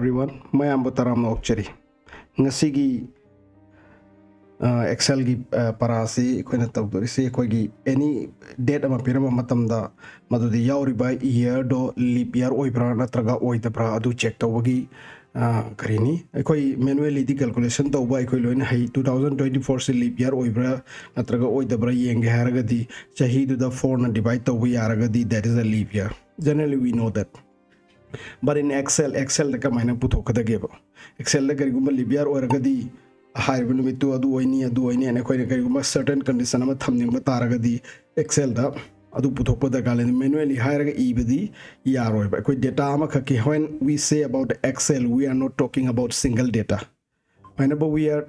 everyone. मैं am Taram Okchari. Ngasigi Excel gi parasi koina tawdorisi koigi any date ama pirama matamda madudi yauri by year do leap year oibra natraga oidabra adu check tawagi karini koi manually di calculation tawba koi loina hai 2024 se leap year oibra natraga oidabra yenge haragadi chahi du da 4 na divide tawbi yaragadi that is a leap year. Generally we know that. But in Excel the kamaina puthokadageba. Excel the kariguma leap year oiragadi high limit to adu oini and a certain condition of thumbing taragadi Excel da adu putopo the galen manually higher ebidi yaro by data makaki. When we say about Excel, we are not talking about single data. Whenever we are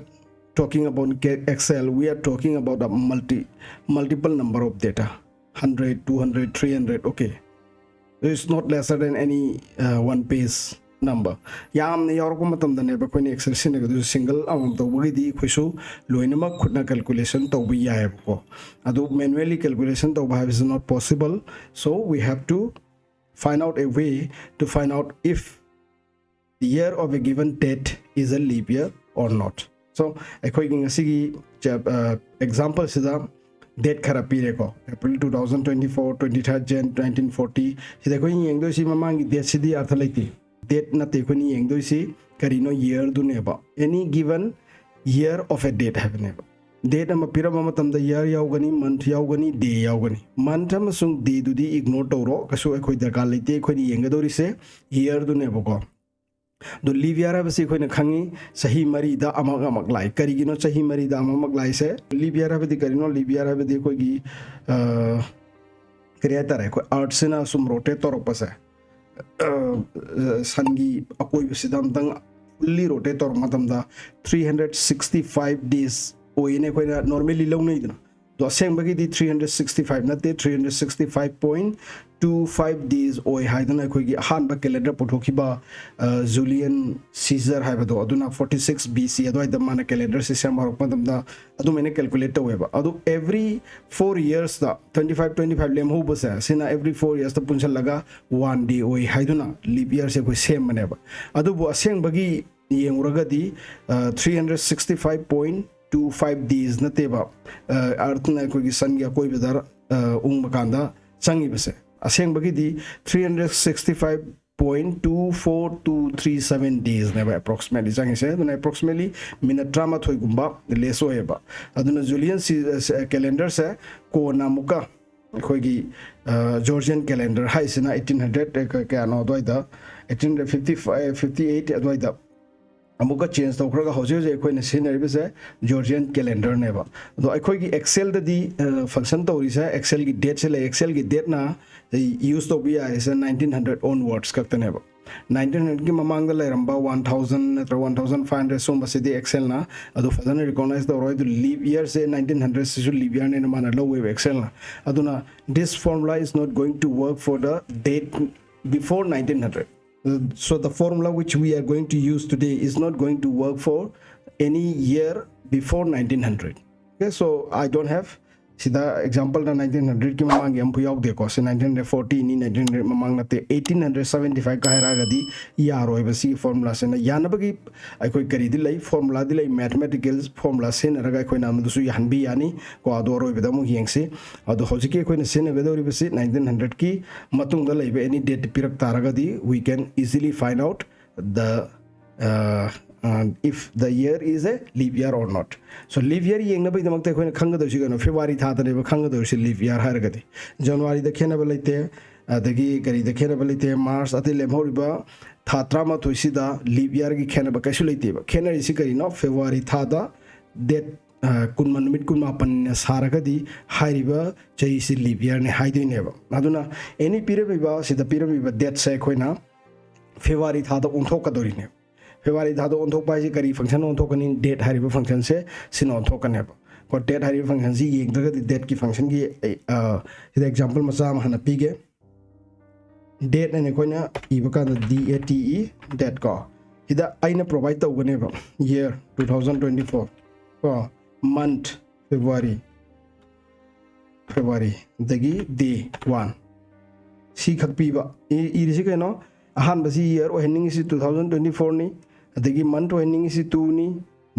talking about Excel, we are talking about a multiple number of data, 100, 200, 300. Okay, it's not lesser than any one page number. Yam ne yorko matam dane ba koini Excel sin ga single amount to widi khoisu loinama khutna calculation to bi yae ko adu manually calculation to ba is not possible, so we have to find out a way to find out if the year of a given date is a leap year or not. So akoi ngasigi example sida date kharapire ko April 2024 23rd Jan 1940 sida koi yengdo si mamangi date sidi artha laiti date na te koni yengdo si karino year du neba any given year of a date have neba date ama pirama matamda year yaugani month yaugani day yaugani month amasung day du di ignore tawro kasu ekoi darkar leite koi yengadori se year du neba ko do leap year habasi koi na khangi sahi mari da amak lai karigino sahi mari da amak lai se leap year habadi karino leap year habadi koi gi creator hai koi arts na sum rotate torok pasa sangi akoi bisidam tang fully rotate or matamda 365 days oine koi na normally long nei dina do aseng bagi di 365 na te 365.25 days oi haidana koi gi han ba calendar pothokiba Julian Caesar haibado aduna 46 BC adu aida mana calendar system marok matamda adu mene calculate weba adu every 4 years da 25 lem ho basa sina every 4 years da punchal laga one day oi haiduna leap year se koi same maneba adu bo aseng bagi yenguragadi 365.25 days nateba earth na koi gi sun ya koi bedar ung makanda changi base aseng bagi di 365.24237 days neba approximately changi se aduna approximately minute drama thoi gumba leso heba aduna Julian calendar se ko namuka koi gi Georgian calendar hai sina 1800 ka no doida 1855 58 doida amuka change to khraga hoje je koi na scenery bese Georgian calendar neba do akoi gi Excel da di function to risa Excel gi date se le Excel gi date na use to be is 1900 onwards kakta neba 1900 ki mamang da leramba 1000 or 1500 so base di Excel na adu fadana recognize the roy to leap year se 1900 se leap year ne mana low wave Excel na aduna this formula is not going to work for the date before 1900. So the formula which we are going to use today is not going to work for any year before 1900. Okay, so I don't have see the example na 1900 ki mamang yam puyog de ko se 1940 ni 1900 mamang na te 1875 ka hera gadi yaro basi formula se na yana bagi ai koi kari di lai formula di lai mathematical formula se na raga koi nam du su yan bi yani ko adoro be damu yengse adu hoji ki koi na se na gadori basi 1900 ki matung da lai be any date pirak taraga di we can easily find out the if the year is a leap year or not. So leap year yeng na bai damak te khoi khanga do sigano February tha tane ba khanga do si leap year har gadi January da khena ba laite adagi gari da khena ba laite March ate lemhori ba tha trama to sida leap year gi khena ba kaisu laite ba khena ri si kari no February tha da date kunman numit kunma pan saragadi hairiba chai si leap year ne haidoi ne ba aduna any period ba sida period ba date se khoi na February tha da unthok ka dori ne February dhado on thok pai kari function on thok ni date hariba function se sin on thok ne ba ko date hariba function si yeng daga date ki function ki ida example masa ma hana pige date ne ko na ibaka date date ko ida aina provide ta ugane ba year 2024 ko month February dagi day 1 si khak pi ba irisi ke no ꯑꯍꯥꯟꯕꯁꯤ ꯏꯌꯔ ꯑꯣꯏꯍꯟꯅꯤꯡꯉꯤꯁꯤ 2024 ꯅꯤ ꯑꯗꯒꯤ month ꯑꯣꯏꯍꯟꯅꯤꯡꯉꯤꯁꯤ 2 ꯅꯤ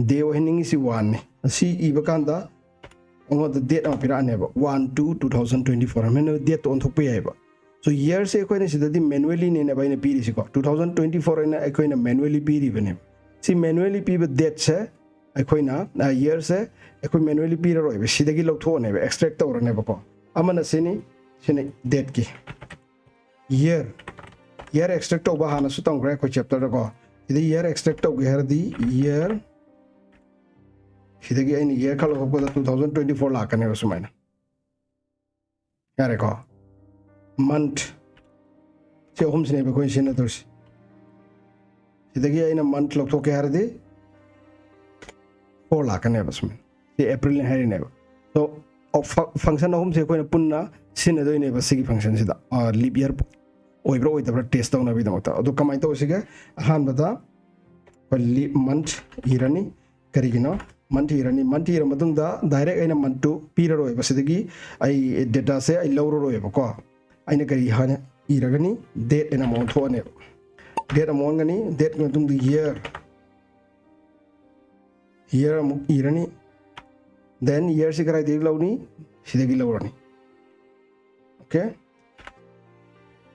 ꯗꯦ ꯑꯣꯏꯍꯟꯅꯤꯡꯉꯤꯁꯤ 1 ꯅꯤ ꯑꯁꯤ ꯏꯕ ꯀꯥꯟꯗ ꯑꯩꯉꯣꯟꯗ ꯗꯦꯠ ꯑꯃ ꯄꯤꯔꯛꯑꯅꯦꯕ 1/2/2024 ꯑꯃꯅ ꯗꯦꯠꯇꯣ ꯑꯣꯟꯊꯣꯛꯄ ꯌꯥꯏꯕ ꯁꯣ ꯏꯌꯔꯁꯦ ꯑꯩꯈꯣꯏꯅ ꯁꯤꯗꯗꯤ ꯃꯦꯅꯨꯑꯦꯂꯤꯅꯦꯕ ꯑꯩꯅ ꯄꯤꯔꯤꯁꯤꯀꯣ 2024 ꯑꯩꯅ ꯑꯩꯈꯣꯏꯅ ꯃꯦꯅꯨꯑꯦꯂꯤ ꯄꯤꯔꯤꯕꯅꯦꯕ ꯁꯤ ꯃꯦꯅꯨꯑꯦꯂꯤ ꯄꯤꯕ ꯗꯦꯠꯁꯦ ꯑꯩꯈꯣꯏꯅ ꯏꯌꯔꯁꯦ ꯑꯩꯈꯣꯏ ꯃꯦꯅꯨꯑꯦꯂꯤ ꯄꯤꯔꯔꯣꯏꯕ ꯁꯤꯗꯒꯤ ꯂꯧꯊꯣꯛꯑꯅꯦꯕ ꯑꯦꯛꯁꯇ꯭ꯔꯦꯛ ꯇꯧꯔꯅꯦꯕꯀꯣ ꯑꯃꯅ ꯁꯤꯅ ꯗꯦꯠꯀꯤ ꯏꯌꯔ ꯑꯦꯛꯁꯇ꯭ꯔꯦꯛ ꯇꯧꯕ ꯍꯥꯟꯅꯁꯨ ꯇꯝꯈ꯭ꯔꯦ ꯑꯩꯈꯣꯏ ꯆꯦꯞꯇꯔꯗꯀꯣ ꯁꯤꯗ ꯏꯌꯔ ꯑꯦꯛꯁꯇ꯭ꯔꯦꯛ ꯇꯧꯒꯦ ꯍꯥꯏꯔꯗꯤ ꯏꯌꯔ ꯁꯤꯗꯒꯤ ꯑꯩꯅ ꯏꯌꯔ ꯈꯔ ꯂꯧꯊꯣꯛꯄꯗ 2024 ꯂꯥꯛꯀꯅꯦꯕ ꯁꯨꯃꯥꯏꯅ ꯌꯥꯔꯦꯀꯣ month ꯁꯤ ꯑꯍꯨꯝꯁꯤꯅꯦꯕ ꯑꯩꯈꯣꯏꯅ ꯁꯤꯖꯤꯟꯅꯗꯣꯏꯁꯤ ꯁꯤꯗꯒꯤ ꯑꯩꯅ month ꯂꯧꯊꯣꯛꯀꯦ ꯍꯥꯏꯔꯗꯤ 4 ꯂꯥꯛꯀꯅꯦꯕ ꯁꯨꯃꯥꯏꯅ ꯁꯤ ꯑꯦꯄ꯭ꯔꯤꯜꯅꯤ ꯍꯥꯏꯔꯤꯅꯦꯕ ꯁꯣ ꯐꯪꯛꯁꯟ ꯑꯍꯨꯝꯁꯦ ꯑꯩꯈꯣꯏꯅ ꯄꯨꯟꯅ ꯁꯤꯖꯤꯟꯅꯗꯣꯏꯅꯦꯕ ꯁꯤꯒꯤ ꯐꯪꯛꯁꯟꯁꯤꯗ ꯂꯤꯞ ꯏꯌꯔ ꯑꯣꯏꯕ꯭ꯔꯥ ꯑꯣꯏꯗꯕ꯭ꯔꯥ ꯇꯦꯁ ꯇꯧꯅꯕꯒꯤꯗꯃꯛꯇ ꯑꯗꯣ ꯀꯃꯥꯏꯅ ꯇꯧꯁꯤꯒꯦ ꯑꯍꯥꯟꯕꯗ ꯂꯤꯞ month ꯏꯔꯅꯤ ꯀꯔꯤꯒꯤꯅꯣ month ꯏꯔꯅꯤ month ꯏꯔ ꯃꯇꯨꯡꯗ ꯗꯥꯏꯔꯦꯛ ꯑꯩꯅ month ꯇꯨ ꯄꯤꯔꯔꯣꯏꯕ ꯁꯤꯗꯒꯤ ꯑꯩ ꯗꯦꯇꯥꯁꯦ ꯑꯩ ꯂꯧꯔꯔꯣꯏꯕꯀꯣ ꯑꯩꯅ ꯀꯔꯤ ꯍꯥꯟꯅ ꯏꯔꯒꯅꯤ ꯗꯦꯠ ꯑꯅ ꯑꯃ ꯑꯣꯟꯊꯣꯛꯑꯅꯦꯕ ꯗꯦꯠ ꯑꯃ ꯑꯣꯟꯒꯅꯤ ꯗꯦꯠ ꯃꯇꯨꯡꯗ ꯏꯌꯔ ꯑꯃꯨꯛ ꯏꯔꯅꯤ ꯗꯦꯟ ꯏꯌꯔꯁꯤ ꯀꯗꯥꯏꯗꯒꯤ ꯂꯧꯅꯤ ꯁꯤꯗꯒꯤ ꯂꯧꯔꯅꯤ ओके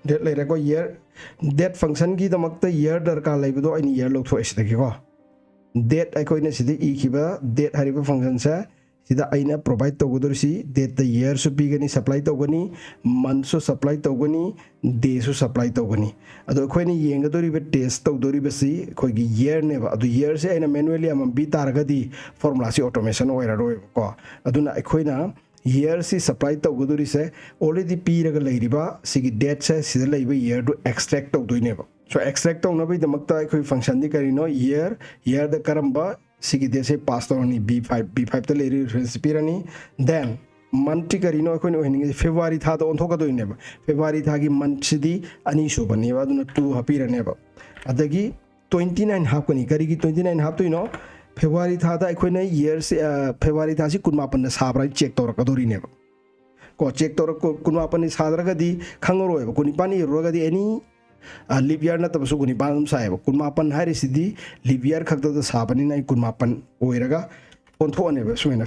डेट लेरेको ईयर डेट फंक्शन की दमकता ईयर दरकार लेबदो आइन ईयर लौथोए सिदगिको डेट अखोइने सिदि इखिबा डेट हारिबा फंक्शन से सिदा आइना प्रोवाइड तौगदोरसी डेट द ईयर सु पिगनी सप्लाई तौगनी मंथ सु सप्लाई तौगनी डे सु सप्लाई तौगनी अदो अखोइने येंगदोरिबे टेस्ट तौदोरिबसी अखोइगी ईयर नेबा अदो ईयर से आइना मैनुअली अम बी तारगदी फॉर्मूला सी ऑटोमेशन ओइरारोइबको अदुना अखोइना ईयर से सप्लाई तौगदोरी से ऑलरेडी पीरग लेरिबा सिगी डेट से सिदा लेबा ईयर दो एक्सट्रैक्ट तौदोइनेबा सो एक्सट्रैक्ट तौनबे दमकता अखोइ फंक्शन दि करिनो ईयर द करंबा सिगी डेट से पास तौरनी b5 त लेरि रेफरेंस पिरनी देन मंथ करिनो अखोइ ओहिनिंग फेब्रुअरी था द ओंथोकदोइनेबा फेब्रुअरी था की मंथ सिदी अनि सुबनेबा दुना 2 हापिरनेबा अदगी 29 हापकनी करिगी 29 हापतोइनो फेब्रुअरी था दा अखोइना ईयर से फेब्रुअरी था से कुनमापन साब्रा चेक तौरकदोरिनेबा को चेक तौर कुनमापन सादरगदी खंगरोयबा कुनिपानी रोगदी एनी लीप ईयर नतबसु कुनिपान सायबा कुनमापन हारिसिदी लीप ईयर खक्तदा साबनी नाइ कुनमापन ओइरगा ओंथोनेबा सुमेना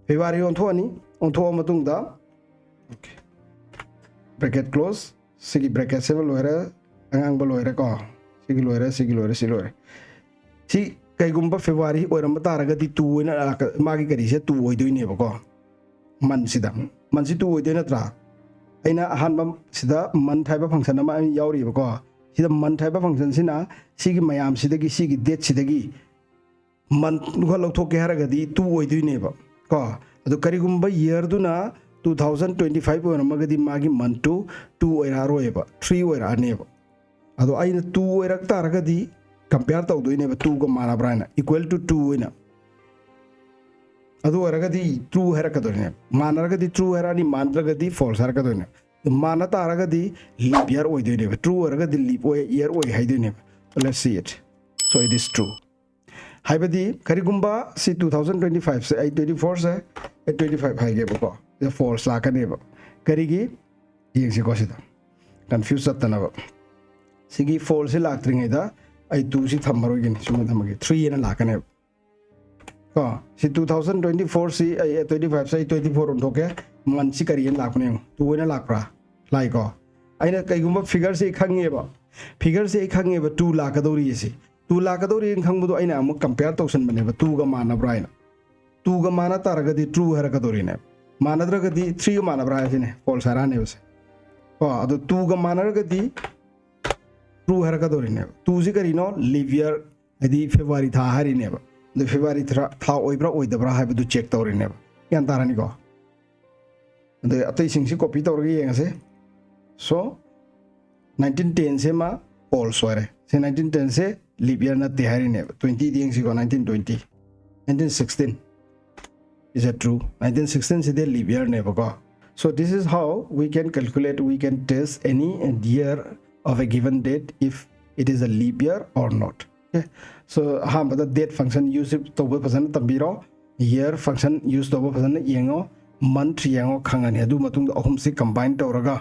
फेब्रुअरी ओंथो मतुंगदा ओके ब्रैकेट क्लोज सिगी ब्रैकेट से लोयरा अंगांग लोयरा को सिगी लोयरा सी कईगुंबा फेब्रुअरी ओइरम तारगदी 2 ओइना मागी करिसे 2 ओइदोइनेबको मनसी 2 ओइदोइ नत्रा अइना अहानबा सिदा मंथ हाइबा फंक्शन अमा यावरिबको सिदा मंथ हाइबा फंक्शन सिना सिगी मयाम सिदगी सिगी डेट सिदगी मंथ को लौथोके हारगदी 2 ओइदोइनेबा को अदो करिगुंबा ईयर दुना 2025 ओइरमगदी मागी मंथ 2 ओइरारोयबा 3 ओइरानेबा अदो अइना 2 ओइरक तारगदी कंपेयर तौदोइनेबा 2 को मानब्राना इक्वल टू 2 ओइना अदो ओरगदी ट्रू हरकदोइने मानरगदी ट्रू हरानी मानरगदी फॉल्स हरकदोइने माना तारगदी लीप ईयर ओइदोइनेबा ट्रू ओरगदी लीप ईयर ओइ हाइदोइनेबा let's see it so it is true हाइबदी करिगुंबा सी 2025 से 24 से 25 हाइगेबको द फॉल्स लाकनेबा करिगी येंगसी कोसिदा कंफ्यूज तनबा सिगी फॉल्स से लाक्त्रिङैदा आई 2 सी थमरोगिन सुम थमगे 3 एना लाकने को सी 2024 सी 25 से 24 ओंथोके मन सी करियन लाकने 2 एना लाकप्रा लाइको आइना कईगुंबा फिगर से खंगेबा 2 लाकदोरी से 2 लाकदोरी खंगबदो आइना अमु कंपेयर तौसन बनेबा 2 गा मानब्रा आइना 2 गा माना तारगदी ट्रू हरकदोरी ने मानद्रगदी 3 गा मानब्रा आइने फॉल्स हराने बसे को अदो 2 गा मानरगदी ट्रू हरकदोरिने 2 से करिनो लीप ईयर यदि फेब्रुअरी था हरिनेबा द फेब्रुअरी था ओइब्रा ओइदब्रा हाइबदु चेक तौरिनेबा यान तारानी को द अतै सिंगसी कॉपी तौरगे येंगसे सो 1910 से मा फॉल्स ओरे से 1910 से लीप ईयर नते हरिनेबा 20 दिंगसी को 1920 1916 is it true 1916 से दे लीप ईयर नेबा को so this is how we can calculate we can test any year of a given date if it is a leap year or not. Okay, so the date function use to person tambiro year function use to person yengo month yengo khangani adu matung ahum se combine tawraga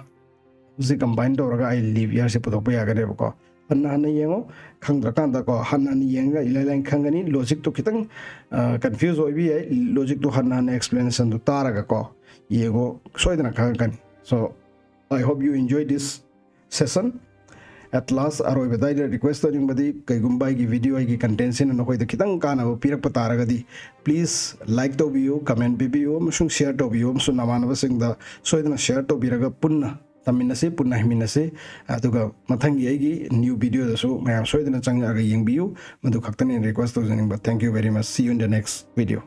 see combine ꯇꯧꯔꯒ ꯑꯩ ꯂꯤꯞ ꯏꯌꯔꯁꯦ ꯄꯨꯊꯣꯛꯄ ꯌꯥꯒꯅꯦꯕꯀꯣ ꯍꯟꯅ ꯍꯟꯅ ꯌꯦꯡꯉꯣ ꯈꯪꯗ꯭ꯔꯀꯥꯟꯗꯀꯣ ꯍꯟꯅ ꯍꯟꯅ ꯌꯦꯡꯉꯒ ꯏꯂꯥꯏ ꯂꯥꯏꯅ ꯈꯪꯒꯅꯤ ꯂꯣꯖꯤꯛꯇꯣ ꯈꯤꯇꯪ ꯀꯟꯐ꯭ꯌꯨꯖ ꯑꯣꯏꯕ ꯌꯥꯏ ꯂꯣꯖꯤꯛꯇꯣ ꯍꯟꯅ ꯍꯟꯅ ꯑꯦꯛꯁꯄ꯭ꯂꯦꯅꯦꯁꯟꯗꯣ ꯇꯥꯔꯒꯀꯣ ꯌꯦꯡꯉꯣ ꯁꯣꯏꯗꯅ ꯈꯪꯉꯛꯀꯅꯤ ꯁꯣ I hope you enjoy this session. At last, aroibada I request tawningbadi kaigumba aigi video aigi content sin nokoida kitang kanaba pirakpa taragadi please like tawbiyu comment bibiyu amasung share tawbiyu amasung namanaba singda soidana share tawbiraga punna taminase punna himinase aduga mathangi aigi new video dasu mayam soidana changjaga yengbiyu madu khaktani request tawjaningba. Thank you very much. See you in the next video.